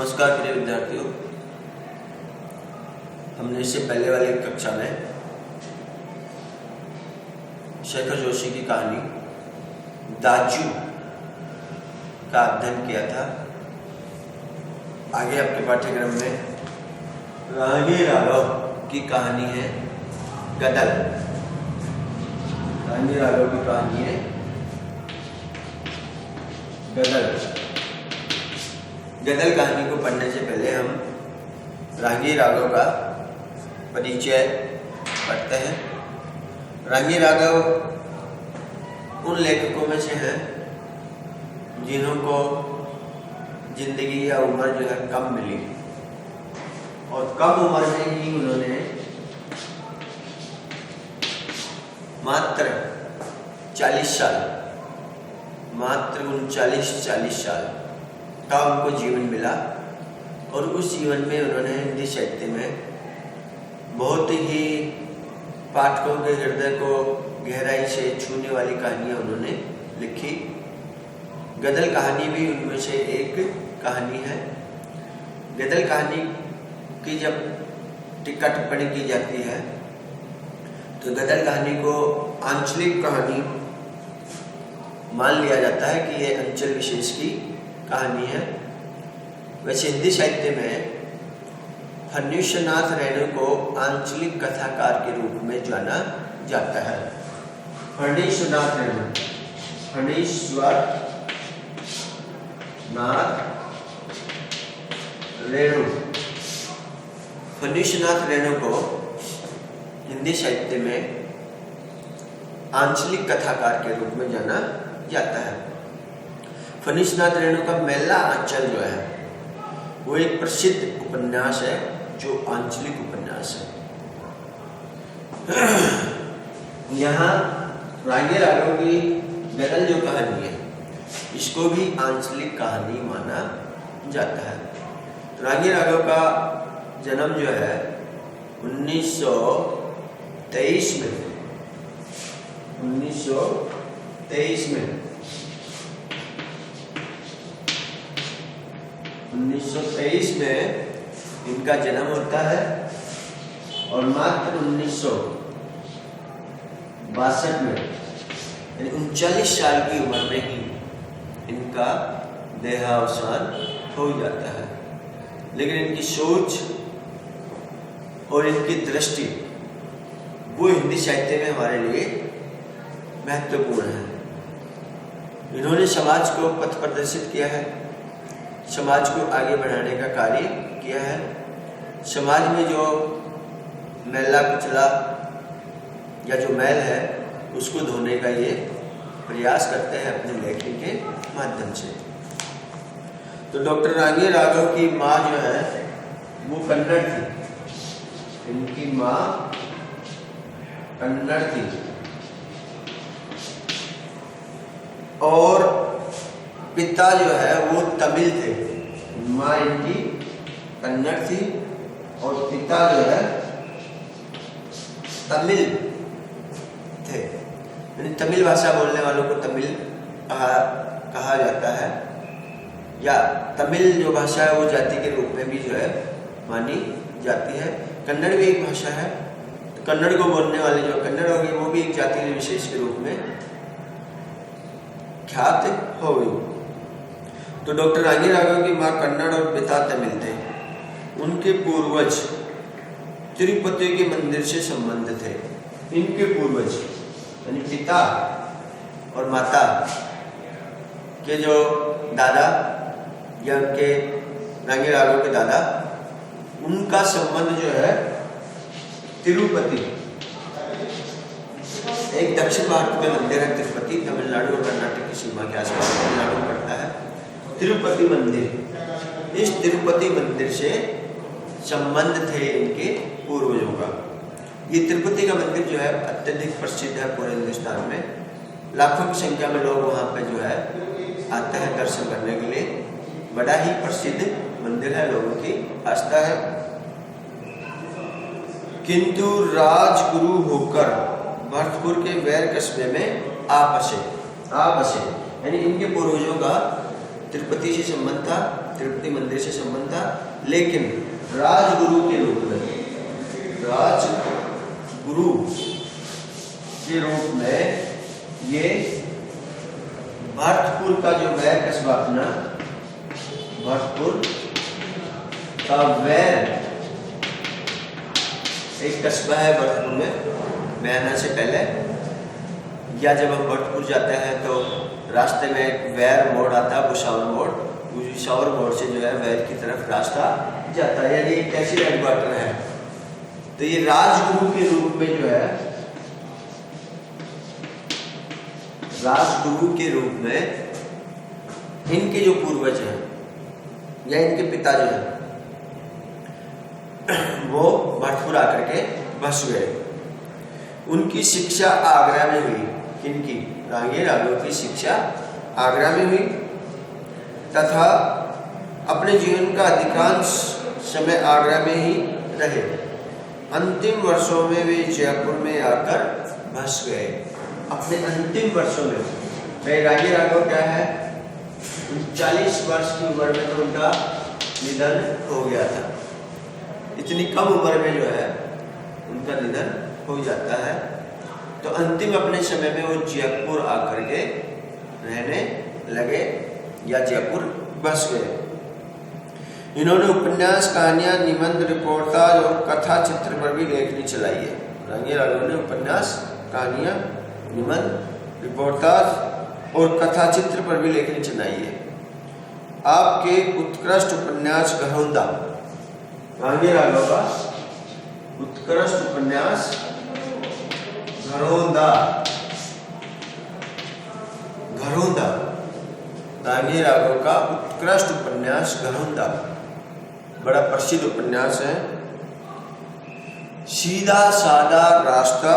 नमस्कार प्रिय विद्यार्थियों, हमने इससे पहले वाली कक्षा में शेखर जोशी की कहानी दाजू का अध्ययन किया था। आगे आपके पाठ्यक्रम में रागी राघव की कहानी है गदल। रागी राघव की कहानी है गदल। गदल कहानी को पढ़ने से पहले हम रागी राघव का परिचय पढ़ते हैं। रागी राघव उन लेखकों में से हैं जिन्हों को जिंदगी या उम्र जो है कम मिली और कम उम्र में ही उन्होंने मात्र 40 साल, मात्र 39-40 साल का उनको जीवन मिला और उस जीवन में उन्होंने हिंदी साहित्य में बहुत ही पाठकों के हृदय को गहराई से छूने वाली कहानियाँ उन्होंने लिखी। गदल कहानी भी उनमें से एक कहानी है। गदल कहानी की जब टीका टिप्पणी की जाती है तो गदल कहानी को आंचलिक कहानी मान लिया जाता है कि ये अंचल विशेष की कहानी है। वैसे हिंदी साहित्य में फणीश्वरनाथ रेणु को आंचलिक कथाकार के रूप में जाना जाता है। फणीश्वरनाथ रेणु, फणीश्वरनाथ रेणु, फणीश्वरनाथ रेणु को हिंदी साहित्य में आंचलिक कथाकार के रूप में जाना जाता है। फणीश्वरनाथ रेणु का मेला आंचल जो है वो एक प्रसिद्ध उपन्यास है जो आंचलिक उपन्यास है। यहाँ रागी राघव की गदल जो कहानी है इसको भी आंचलिक कहानी माना जाता है। रागी राघव का जन्म जो है 1923 में 1923 में इनका जन्म होता है और मात्र 1962 में यानी 39 साल की उम्र में ही इनका देहावसान हो जाता है। लेकिन इनकी सोच और इनकी दृष्टि वो हिंदी साहित्य में हमारे लिए महत्वपूर्ण है। इन्होंने समाज को पथ प्रदर्शित किया है, समाज को आगे बढ़ाने का कार्य किया है। समाज में जो मैला कुचला या जो मैल है उसको धोने का ये प्रयास करते हैं अपने लेखन के माध्यम से। तो डॉक्टर रागी राघव की माँ जो है वो कन्नड़ थी। इनकी माँ कन्नड़ थी और पिता जो है वो तमिल थे। माँ इनकी कन्नड़ थी और पिता जो है तमिल थे। यानी तमिल भाषा बोलने वालों को तमिल कहा जाता है या तमिल जो भाषा है वो जाति के रूप में भी जो है मानी जाती है। कन्नड़ भी एक भाषा है, तो कन्नड़ को बोलने वाले जो कन्नड़ हो गई वो भी एक जाति विशेष के रूप में ख्यात हो गई। तो डॉक्टर रागी राघव की माँ कन्नड़ और पिता तमिल थे। उनके पूर्वज तिरुपति के मंदिर से संबंध थे। इनके पूर्वज यानी पिता और माता के जो दादा या उनके रागी राघव के दादा, उनका संबंध जो है तिरुपति, एक दक्षिण भारत में मंदिर है तिरुपति, तमिलनाडु और कर्नाटक की सीमा के आसपास तमिलनाडु पड़ता है तिरुपति मंदिर। इस तिरुपति मंदिर से संबंध थे इनके पूर्वजों का। ये तिरुपति का मंदिर जो है अत्यधिक प्रसिद्ध है पूरे हिंदुस्तान में। लाखों की संख्या में लोग वहाँ पे जो है आते हैं दर्शन करने के लिए। बड़ा ही प्रसिद्ध मंदिर है, लोगों की आस्था है। किंतु राजगुरु होकर भरतपुर के वैर कस्बे में आ बसे यानी इनके पूर्वजों का तिरुपति से संबंध था, तिरुपति मंदिर से संबंध था, लेकिन राजगुरु के रूप में, राजगुरु के रूप में ये भरतपुर का जो वैर कस्बा अपना, भरतपुर का वैर एक कस्बा है भरतपुर में। मैं आने से पहले या जब हम भरतपुर जाते हैं तो रास्ते में एक वैर मोड़ आता है, भुसावर मोड़, भुसावर मोड़ से जो है वैर की तरफ रास्ता जाता है, यानी एक ऐसी हेडक्वार्टर है। तो ये राजगुरु के रूप में जो है, राजगुरु के रूप में इनके जो पूर्वज हैं या इनके पिता जो है वो भरतपुर आकर के बस गए। उनकी शिक्षा आगरा में हुई। किनकी? रांगे राघव की शिक्षा आगरा में हुई तथा अपने जीवन का अधिकांश समय आगरा में ही रहे। अंतिम वर्षों में वे जयपुर में आकर बस गए। अपने अंतिम वर्षों में भाई रांगे राघव क्या है, 40 वर्ष की उम्र में तो उनका निधन हो गया था। इतनी कम उम्र में जो है उनका निधन हो जाता है। तो अंतिम अपने समय में वो जयपुर आकर के रहने लगे या जयपुर बस गए। इन्होंने उपन्यास, कहानियां, निबंध, रिपोर्टाज और कथा चित्र पर भी लेखनी चलाई है। रांगे राघव ने उपन्यास, कहानियां, निबंध, रिपोर्टाज और कथा चित्र पर भी लेखनी चलाई है। आपके उत्कृष्ट उपन्यास घरौंदा, रांगे राघव का उत्कृष्ट उपन्यास घरौंदा, घरौंदा, रांगे राघव का उत्कृष्ट उपन्यास घरौंदा बड़ा प्रसिद्ध उपन्यास है। सीधा साधा रास्ता,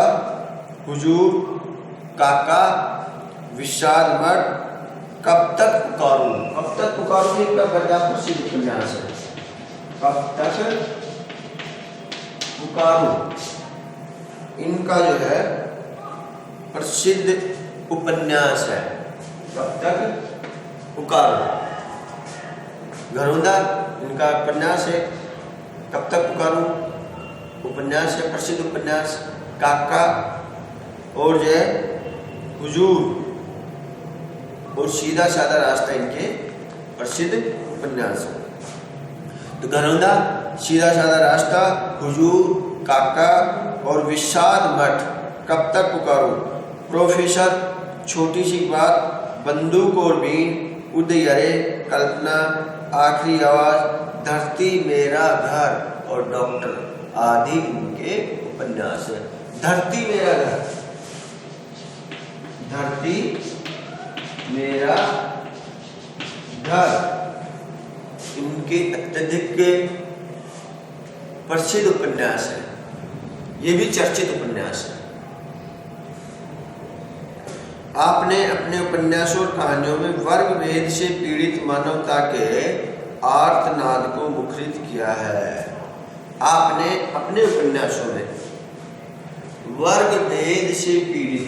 हुजूर, काका, विषाद मठ, कब तक पुकारूं, कब तक पुकारूं इनका बड़ा प्रसिद्ध उपन्यास है। कब तक पुकारूं इनका जो है प्रसिद्ध उपन्यास है। कब तक पुकारूं, घरौंदा इनका उपन्यास है। कब तक पुकारूं उपन्यास है, प्रसिद्ध उपन्यास। काका और जो है हुजूर और सीधा साधा रास्ता इनके प्रसिद्ध उपन्यास है। तो घरौंदा, सीधा साधा रास्ता, हुजूर, काका और विषाद मठ, कब तक पुकारूं, प्रोफेसर, छोटी सी बात, बंदूक और बीन, उदयरे, कल्पना, आखिरी आवाज, धरती मेरा घर और डॉक्टर आदि इनके उपन्यास है। धरती मेरा घर, धरती मेरा घर इनके अत्यधिक प्रसिद्ध उपन्यास है। ये भी चर्चित उपन्यास है। आपने अपने उपन्यासों और कहानियों में वर्ग भेद से पीड़ित मानवता के आर्तनाद को मुखरित किया है। आपने अपने उपन्यासों में वर्ग भेद से पीड़ित,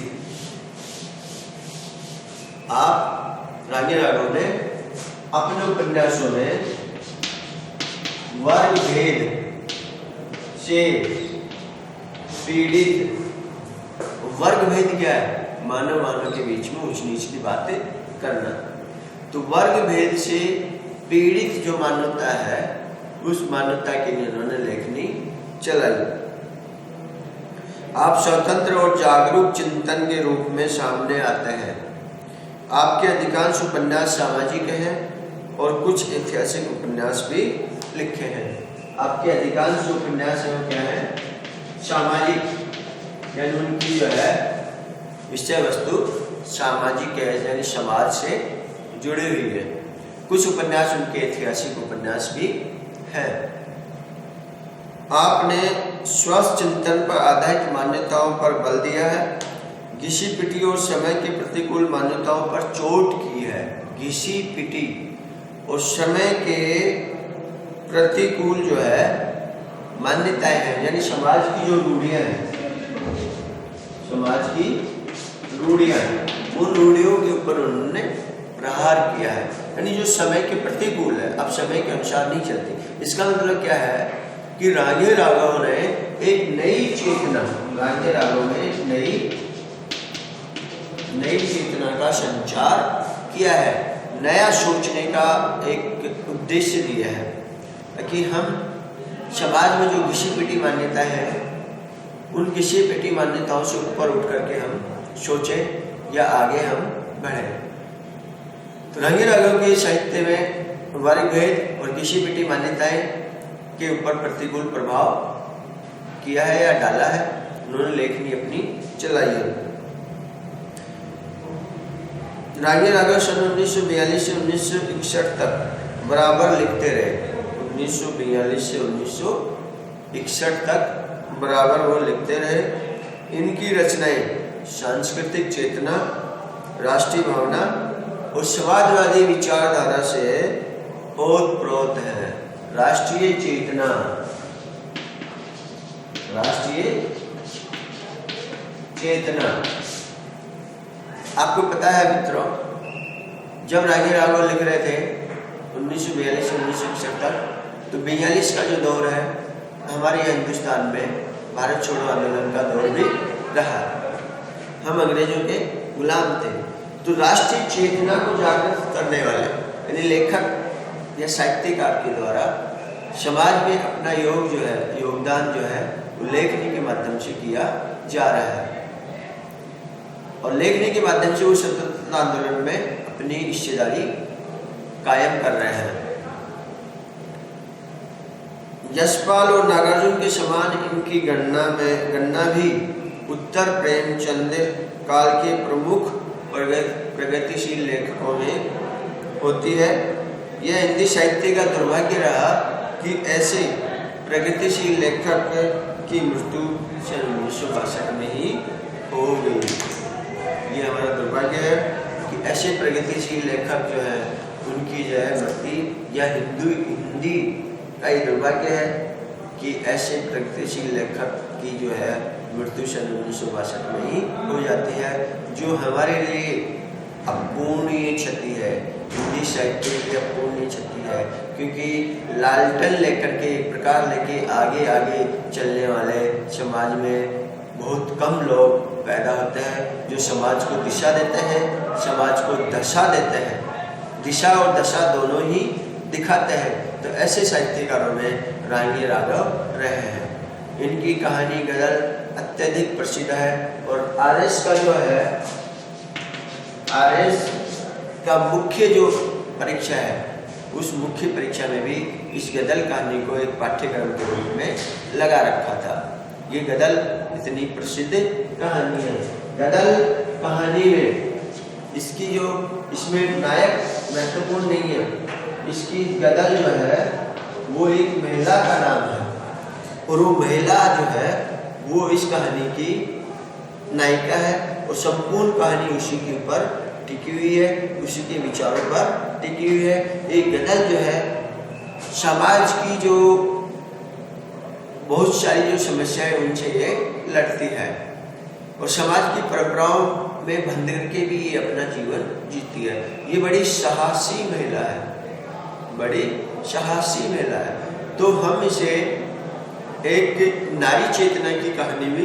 आप रांगे राघव ने अपने उपन्यासों में वर्ग भेद से पीड़ित, वर्ग भेद क्या है? मानव मानव के बीच में ऊंच नीच की बातें करना। तो वर्ग भेद से पीड़ित जो मानवता है उस मानवता के लिए उन्होंने लेखनी चलाई। आप स्वतंत्र और जागरूक चिंतन के रूप में सामने आते हैं। आपके अधिकांश उपन्यास सामाजिक हैं और कुछ ऐतिहासिक उपन्यास भी लिखे हैं। आपके अधिकांश उपन्यास हैं वो क्या है? सामाजिक, यानी उनकी जो है विषय वस्तु सामाजिक है, यानी समाज से जुड़ी हुई है। कुछ उपन्यास उनके ऐतिहासिक उपन्यास भी हैं। आपने स्वस्थ चिंतन पर आधारित मान्यताओं पर बल दिया है। घिसी पिटी और समय के प्रतिकूल मान्यताओं पर चोट की है। घिसी पिटी और समय के प्रतिकूल जो है मान्यताएं हैं, यानी समाज की जो रूढ़ियां हैं, समाज की रूढ़ियां हैं, उन रूढ़ियों के ऊपर उन्होंने प्रहार प्रहार किया है, यानी जो समय के प्रतिकूल है, अब समय के अनुसार नहीं चलती। इसका मतलब क्या है कि रागे राघव ने एक नई चेतना, रागे राघव ने एक नई चेतना का संचार किया है, नया सोचने का एक उद्देश्य दिया है कि हम समाज में जो घिसी पिटी मान्यता है, उन घिसी पिटी मान्यताओं से ऊपर उठ करके हम सोचें या आगे हम बढ़ें। तो रागे राघव के साहित्य में वर्गभेद और घिसी पिटी मान्यताएं के ऊपर प्रतिकूल प्रभाव किया है या डाला है, उन्होंने लेखनी अपनी चलाई है। रागे राघव सन 1942 से 1961 तक बराबर लिखते रहे। 1942 से 1961 तक बराबर वो लिखते रहे। इनकी रचनाएं सांस्कृतिक चेतना, राष्ट्रीय भावना और समाजवादी विचारधारा से ओतप्रोत है। राष्ट्रीय चेतना, आपको पता है मित्रों, जब रागे राघव लिख रहे थे 1942 से 1961 तक, तो 42 का जो दौर है हमारे यहाँ हिंदुस्तान में भारत छोड़ो आंदोलन का दौर भी रहा। हम अंग्रेजों के गुलाम थे। तो राष्ट्रीय चेतना को जागृत करने वाले यानी लेखक या साहित्यकार के द्वारा समाज में अपना योगदान जो है वो लेखनी के माध्यम से किया जा रहा है, और लेखनी के माध्यम से वो स्वतंत्रता आंदोलन में अपनी हिस्सेदारी कायम कर रहे हैं। यशपाल और नागार्जुन के समान इनकी गणना भी उत्तर प्रेमचंद काल के प्रमुख प्रगतिशील लेखकों में होती है। यह हिंदी साहित्य का दुर्भाग्य रहा कि ऐसे प्रगतिशील लेखक की मृत्यु सन 1962 में ही हो गई। ये हमारा दुर्भाग्य है कि ऐसे प्रगतिशील लेखक जो है उनकी जो है मृत्यु, या हिंदी का ये दुर्भाग्य है कि ऐसे प्रगतिशील लेखक की जो है मृत्यु सन 1962 में ही हो जाती है, जो हमारे लिए अपूर्णीय क्षति है, हिंदी साहित्य की अपूर्णीय क्षति है। क्योंकि लालटेन लेकर के एक प्रकार लेके आगे चलने वाले समाज में बहुत कम लोग पैदा होते हैं जो समाज को दिशा देते हैं, समाज को दशा देते हैं। दिशा और दशा दोनों ही दिखाते हैं। तो ऐसे साहित्यकारों में रागे राघव रहे हैं। इनकी कहानी गजल अत्यधिक प्रसिद्ध है, और आरएस का जो है, आरएस का मुख्य जो परीक्षा है उस मुख्य परीक्षा में भी इस गजल कहानी को एक पाठ्यक्रम के रूप में लगा रखा था। ये गजल इतनी प्रसिद्ध कहानी है। गजल कहानी में इसकी जो इसमें नायक महत्वपूर्ण नहीं है, इसकी गजल जो है वो एक महिला का नाम है, और वो महिला जो है वो इस कहानी की नायिका है, और संपूर्ण कहानी उसी के ऊपर टिकी हुई है, उसी के विचारों पर टिकी हुई है। एक गजल जो है समाज की जो बहुत सारी जो समस्याएं उनसे ये लड़ती है, और समाज की परंपराओं में बंध करके भी ये अपना जीवन जीती है। ये बड़ी साहसी महिला है, बड़ी साहसी महिला है। तो हम इसे एक नारी चेतना की कहानी भी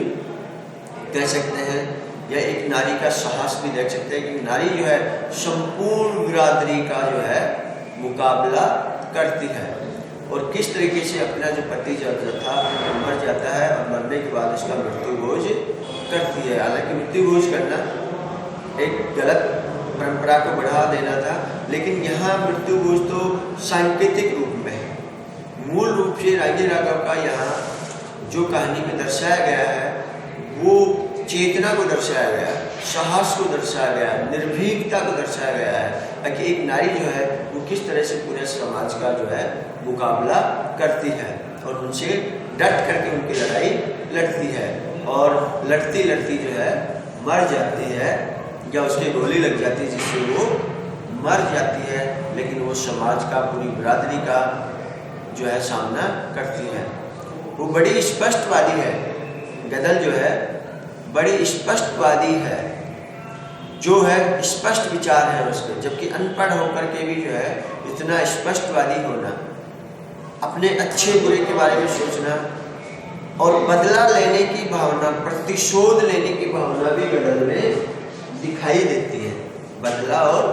कह सकते हैं, या एक नारी का साहस भी देख सकते हैं कि नारी जो है संपूर्ण बिरादरी का जो है मुकाबला करती है, और किस तरीके से अपना जो पति जब था मर जाता है और मरने के बाद उसका मृत्यु भोज करती है। हालांकि मृत्यु भोज करना एक गलत परंपरा को बढ़ावा देना था, लेकिन यहाँ मृत्यु भोज तो सांकेतिक रूप में है। मूल रूप से रागे राघव का यहाँ जो कहानी में दर्शाया गया है वो चेतना को दर्शाया गया है, साहस को दर्शाया गया है, निर्भीकता को दर्शाया गया है कि एक नारी जो है वो किस तरह से पूरे समाज का जो है मुकाबला करती है, और उनसे डट करके उनकी लड़ाई लड़ती है, और लड़ती लड़ती जो है मर जाती है, या उसके गोली लग जाती है जिससे वो मर जाती है, लेकिन वो समाज का, पूरी बिरादरी का जो है सामना करती है। वो बड़ी स्पष्टवादी है, गजल जो है बड़ी स्पष्टवादी है। जो है स्पष्ट विचार है उसके, जबकि अनपढ़ होकर के भी जो है इतना स्पष्टवादी होना, अपने अच्छे बुरे के बारे में सोचना और बदला लेने की भावना, प्रतिशोध लेने की भावना भी गदल में दिखाई देती है। बदला और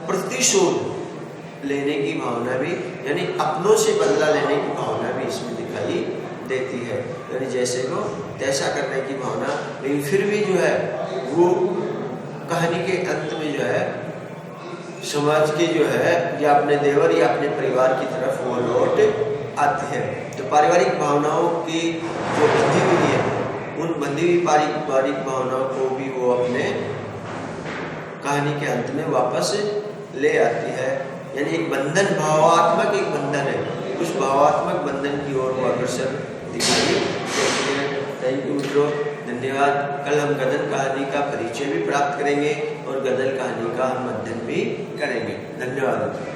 प्रतिशोध लेने की भावना भी, यानी अपनों से बदला लेने की भावना भी इसमें दिखाई देती है, यानी जैसे को तैसा करने की भावना। लेकिन फिर भी जो है वो कहानी के अंत में जो है समाज के जो है या अपने देवर या अपने परिवार की तरफ वो लौट आती है। तो पारिवारिक भावनाओं की जो बंधी हुई है, उन बंधी हुई पारिवारिक भावनाओं को भी वो अपने कहानी के अंत में वापस ले आती है। यानी एक बंधन, भावात्मक एक बंधन है, उस भावात्मक बंधन की ओर वो अग्रसर दिखाई देती है। थैंक यू मित्रों, धन्यवाद। कल हम गदल कहानी का परिचय भी प्राप्त करेंगे और गदल कहानी का हम अध्ययन भी करेंगे। धन्यवाद।